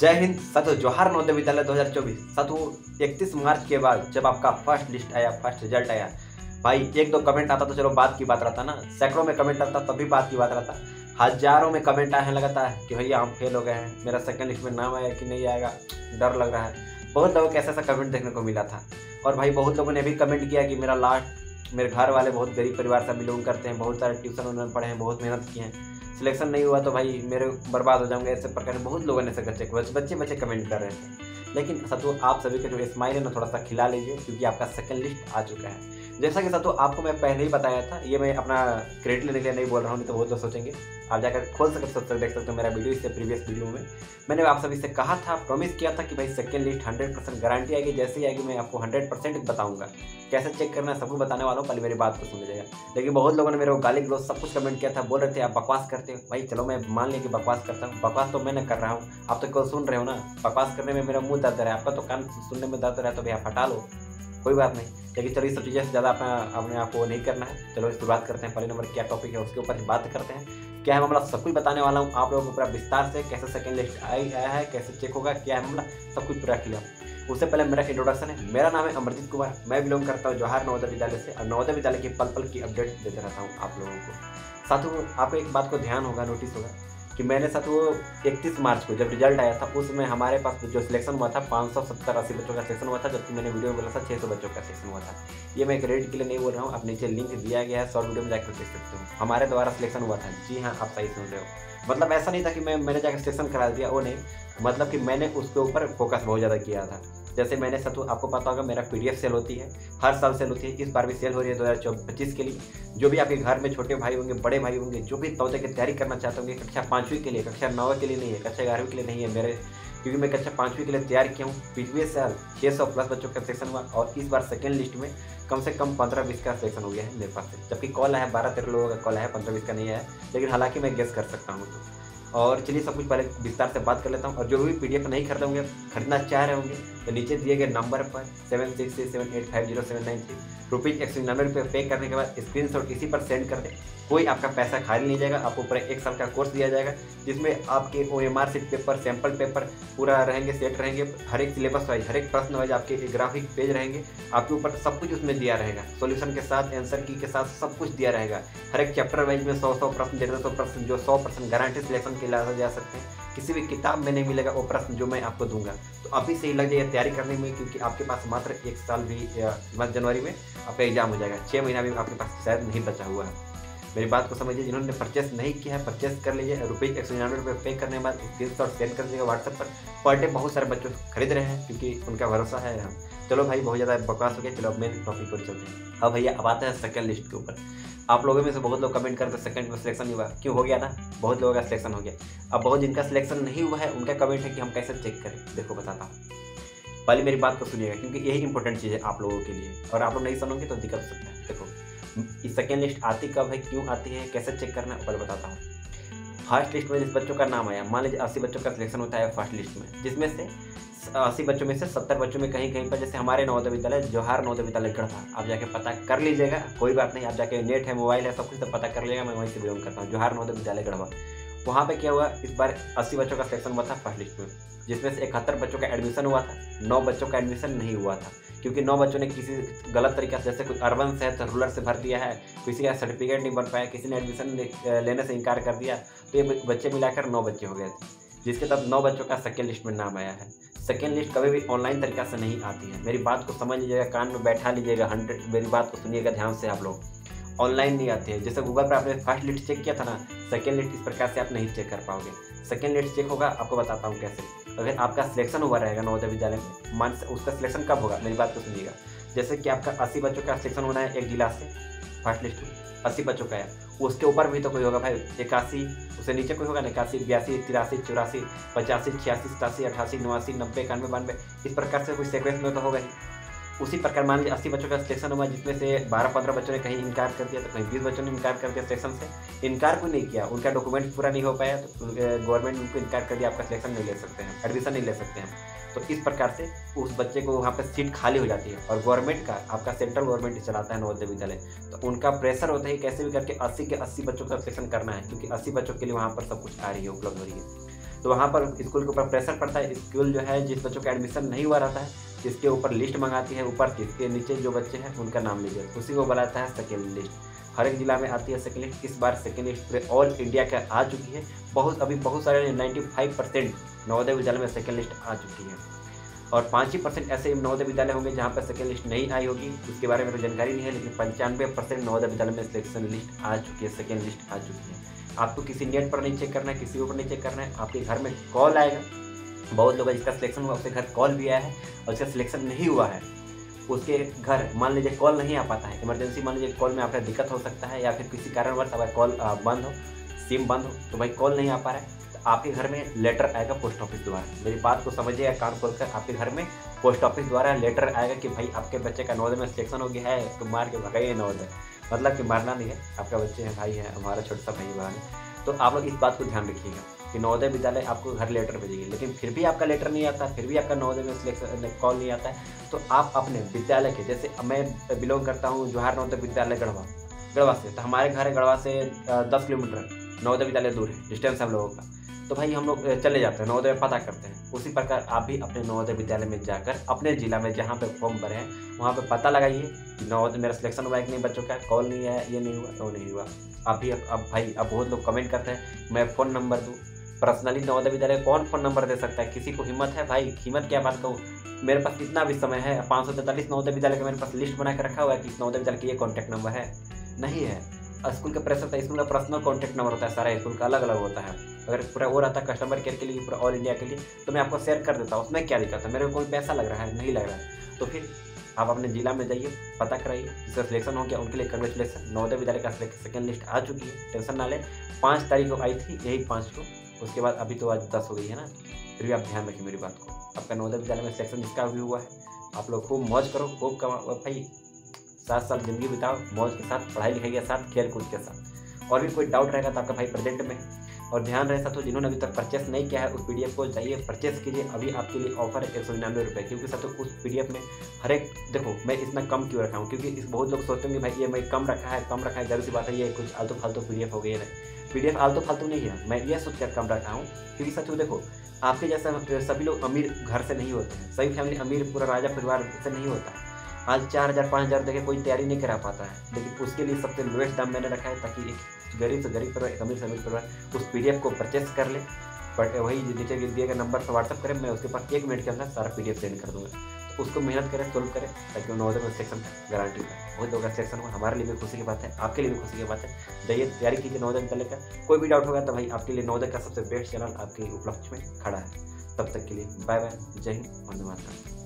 जय हिंद साथियों, जवाहर नवोदय विद्यालय 2024 साथियों 31 मार्च के बाद जब आपका फर्स्ट लिस्ट आया, फर्स्ट रिजल्ट आया, भाई एक दो कमेंट आता तो चलो बात की बात रहता ना, सैकड़ों में कमेंट आता तब भी बात की बात रहता, हजारों में कमेंट आए हैं लगातार कि भैया हम फेल हो गए हैं, मेरा सेकंड लिस्ट में नाम आया कि नहीं आएगा, डर लग रहा है। बहुत लोगों को ऐसा कमेंट देखने को मिला था। और भाई बहुत लोगों ने भी कमेंट किया कि मेरा लास्ट, मेरे घर वाले बहुत गरीब परिवार से बिलोंग करते हैं, बहुत सारे ट्यूशन उन्होंने पढ़े हैं, बहुत मेहनत किए हैं, सिलेक्शन नहीं हुआ तो भाई मेरे बर्बाद हो जाऊंगे, ऐसे प्रकार बहुत लोगों ने बच्चे कमेंट कर रहे थे। लेकिन साथियों आप सभी का जो स्माइल है ना थोड़ा सा खिला लीजिए, क्योंकि आपका सेकंड लिस्ट आ चुका है। जैसा कि साथियों आपको मैं पहले ही बताया था, ये मैं अपना क्रेडिट लेने के लिए नहीं बोल रहा हूँ, नहीं तो बहुत लोग सोचेंगे। आप जाकर खोल सकते सब तक देख सकते हो मेरा वीडियो, इससे प्रीवियस वीडियो में मैंने आप सभी से कहा था, प्रॉमिस किया था कि भाई सेकंड लिस्ट 100% गारंटी आएगी, जैसे ही आएगी मैं आपको 100% बताऊंगा, कैसे चेक करना है सब कुछ बताने वाला हूँ, पहले मेरी बात को सुन लीजिएगा। लेकिन बहुत लोगों ने मेरे को गाली गलौज सब कुछ कमेंट किया था, बोल रहे थे आप बकवास करते हो। भाई चलो मैं मान लिया कि बकवास करता हूँ, बकवास तो मैंने कर रहा हूँ, आप तो केवल सुन रहे हो ना। बकवास करने में मेरा मुंह दर्द रहा है, आपका तो कान सुनने में दर्द रहा है, तो भैया हटा लो, कोई बात नहीं। लेकिन चलो इस सब चीज़ें से ज़्यादा अपने आप को नहीं करना है। चलो शुरुआत करते हैं, पहले नंबर क्या टॉपिक है उसके ऊपर बात करते हैं। क्या है मामला सब कुछ बताने वाला हूँ आप लोगों को पूरा विस्तार से, कैसे सेकंड लिस्ट आया है, कैसे चेक होगा, क्या है मामला, सब कुछ पूरा क्लियर। उससे पहले मेरा इंट्रोडक्शन है, मेरा नाम है अमरजीत कुमार, मैं बिलोंग करता हूँ जवाहर नवोदय विद्यालय से, और नवोदय विद्यालय की पल पल की अपडेट देते रहता हूँ आप लोगों को। साथियों आपको एक बात को ध्यान होगा, नोटिस होगा कि मैंने साथियों 31 मार्च को जब रिजल्ट आया था, उसमें हमारे पास जो सिलेक्शन हुआ था 570-80 बच्चों का सिलेक्शन हुआ था, जबकि मैंने वीडियो में बोला था 600 बच्चों का सिलेक्शन हुआ था। ये मैं क्रेडिट के लिए नहीं बोल रहा हूँ, आप नीचे लिंक दिया गया है, शॉर्ट वीडियो में जाकर देख सकते हो, हमारे द्वारा सिलेक्शन हुआ था। जी हाँ, आप सही सुन रहे हो। मतलब ऐसा नहीं था कि मैंने जाकर सिलेक्शन करा दिया, वो नहीं, मतलब कि मैंने उसके ऊपर फोकस बहुत ज़्यादा किया था। जैसे मैंने साथियों आपको पता होगा मेरा PDF सेल होती है, हर साल सेल होती है, इस बार भी सेल हो रही है 2024-25 के लिए। जो भी आपके घर में छोटे भाई होंगे, बड़े भाई होंगे, जो भी नवोदय की तैयारी करना चाहते होंगे, कक्षा 5वीं के लिए, कक्षा 9वीं के लिए नहीं है, कक्षा 11वीं के लिए नहीं है मेरे, क्योंकि मैं कक्षा 5वीं के लिए तैयार किया हूँ। पिछले साल 600+ बच्चों का सिलेक्शन हुआ, और इस बार सेकेंड लिस्ट में कम से कम 15-20 का सिलेक्शन हो गया है मेरे पास से, जबकि कॉल आया 12-13 लोगों का कॉल आया, 15-20 का नहीं आया, लेकिन हालांकि मैं गेस कर सकता हूँ। और चलिए सब कुछ पहले विस्तार से बात कर लेता हूँ। और जो भी PDF नहीं खरीदे होंगे, खरीदना चाह रहे होंगे, तो नीचे दिए गए नंबर पर 7667850793 ₹199 पे करने के बाद स्क्रीनशॉट इसी पर सेंड कर दें। कोई आपका पैसा खाली नहीं जाएगा, आपको पूरा 1 साल का कोर्स दिया जाएगा, जिसमें आपके OMR sheet paper, sample paper पूरा रहेंगे, सेट रहेंगे, हर एक सिलेबस वाइज, हर एक प्रश्न वाइज आपके ग्राफिक पेज रहेंगे, आपके ऊपर सब कुछ उसमें दिया रहेगा, सॉल्यूशन के साथ, आंसर की के साथ सब कुछ दिया रहेगा। हर एक चैप्टर वाइज में 100 प्रश्न, 150 प्रश्न, जो 100% गारंटी सिलेक्शन के लिए जा सकते हैं। किसी भी किताब में नहीं मिलेगा वो प्रश्न जो मैं आपको दूंगा। तो अभी से ही लग जाइए तैयारी करने में, क्योंकि आपके पास मात्र 1 साल भी, जनवरी में आपका एग्जाम हो जाएगा, 6 महीना भी आपके पास शायद नहीं बचा हुआ है। मेरी बात को समझिए, जिन्होंने परचेस नहीं किया है परचेस कर लीजिए, ₹199 पे करने के बाद स्क्रीनशॉट सेंड कर दीजिएगा व्हाट्सएप पर डे बहुत सारे बच्चे खरीद रहे हैं, क्योंकि उनका भरोसा है हम। चलो भाई बहुत ज़्यादा बकवास हो गया, चलो अब मेन टॉपिक पर चलते हैं। अब भैया अब आते हैं सेकंड लिस्ट के ऊपर। आप लोगों में से बहुत लोग कमेंट करते सेकंड में सिलेक्शन नहीं हुआ, क्यों हो गया ना, बहुत लोगों का सिलेक्शन हो गया। अब बहुत जिनका सिलेक्शन नहीं हुआ है उनका कमेंट है कि हम कैसे चेक करें। देखो बताता हूँ, पहले मेरी बात को सुनिएगा, क्योंकि यही इंपॉर्टेंट चीज़ है आप लोगों के लिए, और आप लोग नहीं सुनोगे तो दिक्कत हो सकता है। देखो इस सेकेंड लिस्ट आती कब है, क्यों आती है, कैसे चेक करना है, पहले बताता हूँ। फर्स्ट लिस्ट में जिस बच्चों का नाम आया, मान लीजिए 80 बच्चों का सिलेक्शन होता है फर्स्ट लिस्ट में, जिसमें से 80 बच्चों में से 70 बच्चों में कहीं कहीं पर, जैसे हमारे नवोदय विद्यालय जवाहर नवोदय विद्यालय गढ़वा, आप जाके पता कर लीजिएगा, कोई बात नहीं, आप जाके नेट है, मोबाइल है, सब कुछ तो पता कर लीजिएगा, मैं वहीं से बिलोंग करता हूँ, जवाहर नवोदय विद्यालय गढ़वा। वहाँ पे क्या हुआ, इस बार 80 बच्चों का सिलेक्शन हुआ था फर्स्ट लिस्ट में, जिसमें से 71 बच्चों का एडमिशन हुआ था, 9 बच्चों का एडमिशन नहीं हुआ था, क्योंकि 9 बच्चों ने किसी गलत तरीके से, जैसे कोई अर्बन से है तो रूरल से भर दिया है, किसी का सर्टिफिकेट नहीं बन पाया, किसी ने एडमिशन लेने से इनकार कर दिया, तो ये बच्चे मिलाकर 9 बच्चे हो गए थे, जिसके तब 9 बच्चों का सेकेंड लिस्ट में नाम आया है। सेकेंड लिस्ट कभी भी ऑनलाइन तरीका से नहीं आती है, मेरी बात को समझ लीजिएगा, कान में बैठा लीजिएगा, 100 मेरी बात को सुनिएगा ध्यान से आप लोग। ऑनलाइन नहीं आती है, जैसे गूगल पर आपने फर्स्ट लिस्ट चेक किया था ना, सेकेंड लिस्ट इस प्रकार से आप नहीं चेक कर पाओगे। सेकेंड लिस्ट चेक होगा, आपको बताता हूँ कैसे। अगर आपका सिलेक्शन हुआ रहेगा नवोदय विद्यालय में, मान उसका सिलेक्शन कब होगा, मेरी बात को सुनिएगा। जैसे कि आपका 80 बच्चों का सिलेक्शन होना है एक जिला से, फर्स्ट लिस्ट में 80 बच्चों का है, उसके ऊपर भी तो कोई होगा भाई 81, उससे नीचे कोई होगा ना, 81, 82, 83, 84, 85, 86, 87, 88, 89, 90, 91, 92, इस प्रकार से कोई सीक्वेंस में तो होगा ही। उसी प्रकार मान लीजिए 80 बच्चों का सिलेक्शन हुआ, जिसमें से 12-15 बच्चों ने कहीं इनकार कर दिया, तो कहीं 20 बच्चों ने इनकार कर दिया सिलेक्शन से। इनकार कोई नहीं किया, उनका डॉक्यूमेंट पूरा नहीं हो पाया, तो गवर्नमेंट उनको इनकार कर दिया, आपका सिलेक्शन नहीं ले सकते हैं, एडमिशन नहीं ले सकते हैं। तो इस प्रकार से उस बच्चे को वहाँ पर सीट खाली हो जाती है, और गवर्नमेंट का, आपका सेंट्रल गवर्नमेंट चलाता है नवोदय विद्यालय, तो उनका प्रेशर होता है कैसे भी करके 80 के 80 बच्चों का सिलेक्शन करना है, क्योंकि 80 बच्चों के लिए वहाँ पर सब कुछ आ रही है, उपलब्ध हो रही है। तो वहाँ पर स्कूल के ऊपर प्रेशर पड़ता है। स्कूल जो है जिस बच्चों का एडमिशन नहीं हुआ रहता है, इसके ऊपर लिस्ट मंगाती है, ऊपर इसके नीचे जो बच्चे हैं उनका नाम लीजिए, उसी को बुलाता है सेकेंड लिस्ट। हर एक जिला में आती है सेकेंड लिस्ट। इस बार सेकेंड लिस्ट पूरे ऑल इंडिया का आ चुकी है। अभी बहुत सारे 95% नवोदय विद्यालय में सेकेंड लिस्ट आ चुकी है, और 5 ही % ऐसे नवोदय विद्यालय होंगे जहाँ पर सेकेंड लिस्ट नहीं आई होगी, उसके बारे में तो जानकारी नहीं है। लेकिन 95% नवोदय विद्यालय में सिलेक्शन लिस्ट आ चुकी है, सेकेंड लिस्ट आ चुकी है। आपको किसी नेट पर नहीं चेक करना है, किसी ऊपर नहीं चेक करना है, आपके घर में कॉल आएगा। बहुत लोग जिसका सिलेक्शन हुआ उसके घर कॉल भी आया है, और जिसका सिलेक्शन नहीं हुआ है उसके घर मान लीजिए कॉल नहीं आ पाता है, इमरजेंसी मान लीजिए कॉल में आपका दिक्कत हो सकता है, या फिर किसी कारणवश अगर कॉल बंद हो, सिम बंद हो, तो भाई कॉल नहीं आ पा रहा है, तो आपके घर में लेटर आएगा पोस्ट ऑफिस द्वारा। मेरी बात को समझिए कान खोलकर, आपके घर में पोस्ट ऑफिस द्वारा लेटर आएगा कि भाई आपके बच्चे का नवोदय में सिलेक्शन हो गया है, तो मार के भगाइए नवोदय। मतलब कि मारना नहीं है, आपका बच्चे हैं, भाई है, हमारा छोटा सा भाई बहन है। तो आप लोग इस बात को ध्यान रखिएगा कि नवोदय विद्यालय आपको घर लेटर भेजेंगे, लेकिन फिर भी आपका लेटर नहीं आता, फिर भी आपका नवोदय में सिलेक्शन कॉल नहीं आता है, तो आप अपने विद्यालय के, जैसे मैं बिलोंग करता हूँ जवाहर नवोदय विद्यालय गढ़वा से, तो हमारे घर गढ़वा से 10 किलोमीटर नवोदय विद्यालय दूर है, डिस्टेंस हम लोगों का। तो भाई हम लोग चले जाते हैं नवोदय में, पता करते हैं। उसी प्रकार आप भी अपने नवोदय विद्यालय में जाकर अपने जिला में जहाँ पे फॉर्म भरे हैं वहाँ पे पता लगाइए कि नवोदय मेरा सिलेक्शन हुआ है कि नहीं, बच्चों का कॉल नहीं है, ये नहीं हुआ, वो नहीं हुआ। आप भी अब बहुत लोग कमेंट करते हैं मैं फ़ोन नंबर दूँ पर्सनली। नवोदय विद्यालय कौन फ़ोन नंबर दे सकता है? किसी को हिम्मत है भाई? हिम्मत क्या बात कहूँ, मेरे पास इतना भी समय है, 543 नवोदय विद्यालय का मेरे पास लिस्ट बना के रखा हुआ है कि इस नवोदय विद्यालय की ये कॉन्टैक्ट नंबर है, नहीं है। स्कूल का प्रेशर था, स्कूल का पर्सनल कॉन्टैक्ट नंबर होता है, सारा स्कूल का अलग अलग होता है। अगर पूरा वो रहता है कस्टमर केयर के लिए, पूरा ऑल इंडिया के लिए, तो मैं आपको शेयर कर देता हूँ, उसमें क्या दिक्कत है? मेरे को कोई पैसा लग रहा है? नहीं लग रहा है। तो फिर आप अपने जिला में जाइए, पता कराइए, जिसका सिलेक्शन हो गया उनके लिए कंग्रेचुलेसन। नवोदय विद्यालय का सेकेंड लिस्ट आ चुकी है, टेंशन ना लें। 5 तारीख को आई थी, यही 5 को, उसके बाद अभी तो आज 10 हो गई है ना। फिर भी आप ध्यान रखिए मेरी बात को। आपका नवोदय विद्यालय में सिलेक्शन जिसका भी हुआ है, आप लोग खूब मौज करो, खूब कमाओ भाई, 7 साल ज़िंदगी बिताओ मौज के साथ, पढ़ाई लिखाई के साथ, खेल कूद के साथ। और भी कोई डाउट रहेगा तो आपका भाई प्रेजेंट में। और ध्यान रहे साथियों, जिन्होंने अभी तक परचेस नहीं किया है उस PDF को जाइए परचेस कीजिए। अभी आपके लिए ऑफर है 199 रुपये, क्योंकि साथियों उस PDF में हर एक, देखो मैं इतना कम क्यों रखा हूँ, क्योंकि बहुत लोग सोचते हैं भाई ये मैं कम रखा है, जाहिर सी बात है ये कुछ आलतू फालतू PDF हो गई है। PDF आलतू फालतू नहीं है, मैं ये सोच कर कम रखा हूँ, क्योंकि साथियों देखो आपके जैसा सभी लोग अमीर घर से नहीं होते हैं, सभी फैमिली अमीर पूरा राजा परिवार से नहीं होता है। आज 4000 5000 देके कोई तैयारी नहीं करा पाता है, लेकिन उसके लिए सबसे लोएस्ट दाम मैंने रखा है, ताकि एक गरीब से गरीब परिवार, एक अमीर से अमीर परिवार उस PDF को परचेस कर ले। बट वही नीचे दिए गए नंबर पर व्हाट्सअप करें, मैं उसके पास 1 मिनट के अंदर सारा PDF सेंड कर दूँगा। तो उसको मेहनत करें, सोल्व करें, ताकि नवोदय में सिलेक्शन गारंटी है। बहुत लोगों का सिलेक्शन हुआ, हमारे लिए भी खुशी की बात है, आपके लिए भी खुशी की बात है। जाइए तैयारी कीजिए नवोदय विद्यालय का। कोई भी डाउट होगा तो भाई आपके लिए नवोदय का सबसे बेस्ट चैनल आपके उपलक्ष्य में खड़ा है। तब तक के लिए बाय बाय, जय हिंद, वंदे मातरम।